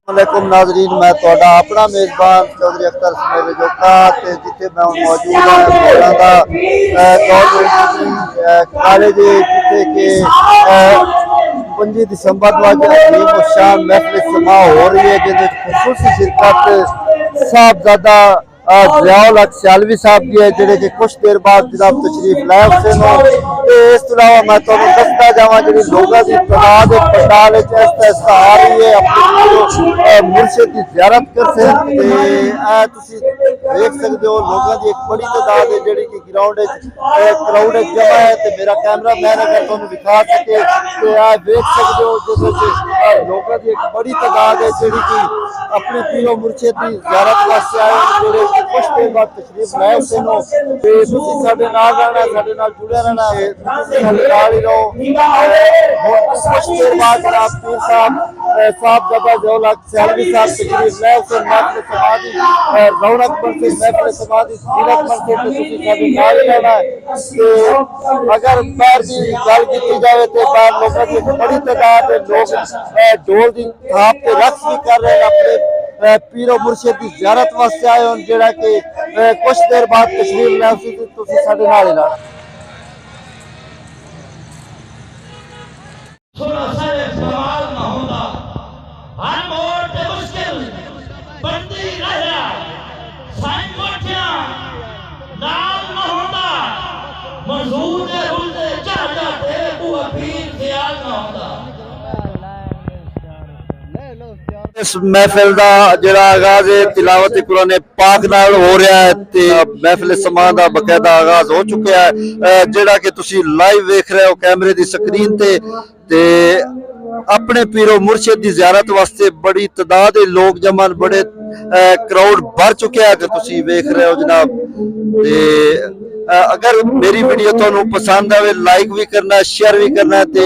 वालेकुम नाजरीन, मैं थोड़ा अपना मेज़बान चौधरी अख्तर इसमाइल जोका ते जिथे मैं मौजूद हाँ मोड़ा का गवर्नमेंट कॉलेज जिथे के 25 दिसंबर को अजीम और शान महफिल समा हो रही है जिसे खसूसी शिरकत साहबजादा जियाउल हक सियालवी साहब की है जिहड़े कि कुछ देर बाद जनाब तशरीफ लाए हुसैन ते इस तो अलावा मैं तुहानू दसदा जावां जिहड़ी लोगां दी तादाद पंडाल च आहिस्ता आ रही है अपने मुर्शिद की ज़ियारत करते हैं। तुसी देख सकते हो लोगों की एक बड़ी तादाद है जिहड़ी कि ग्राउंड क्राउड जमा है ते मेरा कैमरा मैन अगर तुहानू दिखा सके तो देख सकते हो जिस लोगों की एक बड़ी तादाद है जिहड़ी कि अपने पीरो मुर्शिद की ज़ियारत वास्ते आए जिहड़े कुछ देर बाद तशरीफ लाए हुसैन ते तुसी साडे नाल रहना साडे नाल जुड़े रहना साडे नाल ही रहो। कुछ देर बाद जनाब पीर साहबजादा जियाउल हक सियालवी साहब तशरीफ लाए हुसैन महफिल समादी रौनक बनसे महफिल समादी जीरत बनसे तुसी साडे नाल ही रहना ते अगर बाहर की गल की जाए तो बाहर लोगों की बड़ी तादाद है लोग ढोल की थाप ते रक्स भी कर रहे हैं अपने पीरो मुर्शिद की ज़ियारत वास्ते आए हो जिहड़ा कि कुछ देर बाद तशरीफ लै तुसी साडे नाल ही रहना। इस महफिल का जिहड़ा आगाज है तिलावत कुरान पाक नाल हो रहा है ते महफिल समा का बकायदा आगाज हो चुका है जिहड़ा कि तुसी लाइव वेख रहे हो कैमरे की स्क्रीन ते अपने पीरो मुर्शिद की ज़ियारत वास्ते बड़ी तादाद लोग जमा बड़े क्राउड भर चुके हैं तुसी वेख रहे हो जनाब ते अगर मेरी वीडियो तुहानू पसंद आवे लाइक भी करना शेयर भी करना ते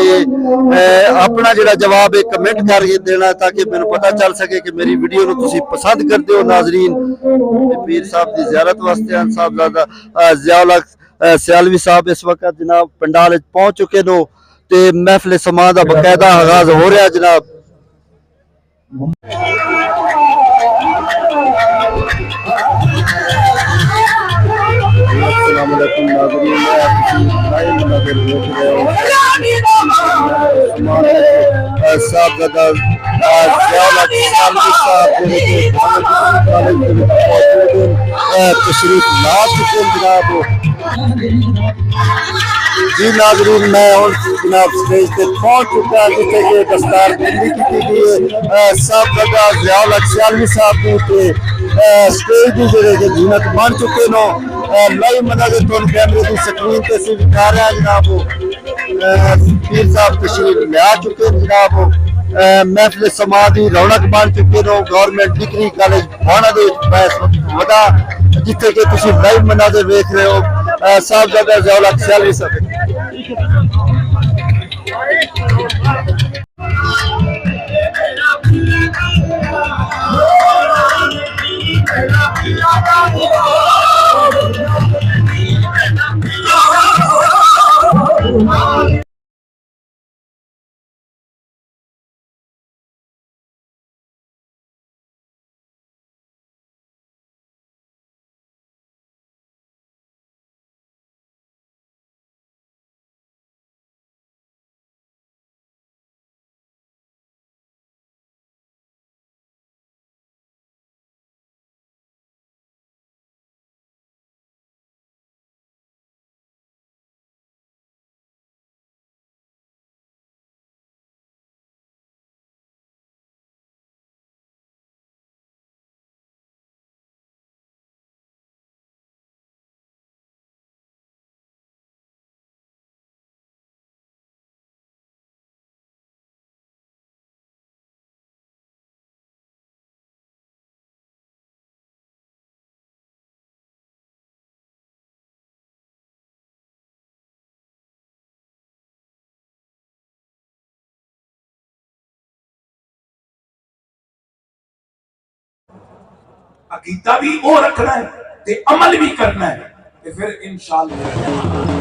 अपना जिहड़ा जवाब है कमेंट करके देना ताकि मैनू पता चल सके कि मेरी वीडियो नू तुसी पसंद करते हो। नाजरीन पीर साहब की ज़ियारत वास्ते साहबजादा जियाउल हक सियालवी साहब इस वक्त जनाब पंडाल पहुंच चुके नो ते महफिल समा का बकायदा आगाज हो रहा जनाब। अस्सलाम वालेकुम नाज़रीन, लाइव नज़र देख रहे हो साहबजादा जियाउल हक सियालवी साहब तशरीफ ला चुके जनाब। जी नाज़रीन मैं और जनाब स्टेज पे पहुंच चुका जिसे कि दस्तार बंदी की गई है साहबजादा जियाउल हक सियालवी साहब की स्टेज की जो जीनत बन चुके नो लाइव मनाजर तुम कैमरे की स्क्रीन पे से दिखा रहे हैं जनाब। पीर साहब तशरीफ ले आ चुके हैं जनाब महफिल समादी रौनक बन चुके नो गवर्नमेंट डिग्री कॉलेज भाना दे वदा जिथे कि तुसी लाइव मनाजर देख रहे हो साहबजादा जियाउल हक सियालवी साहब। अकीदा भी वो रखना है ते अमल भी करना है ते फिर इंशाअल्लाह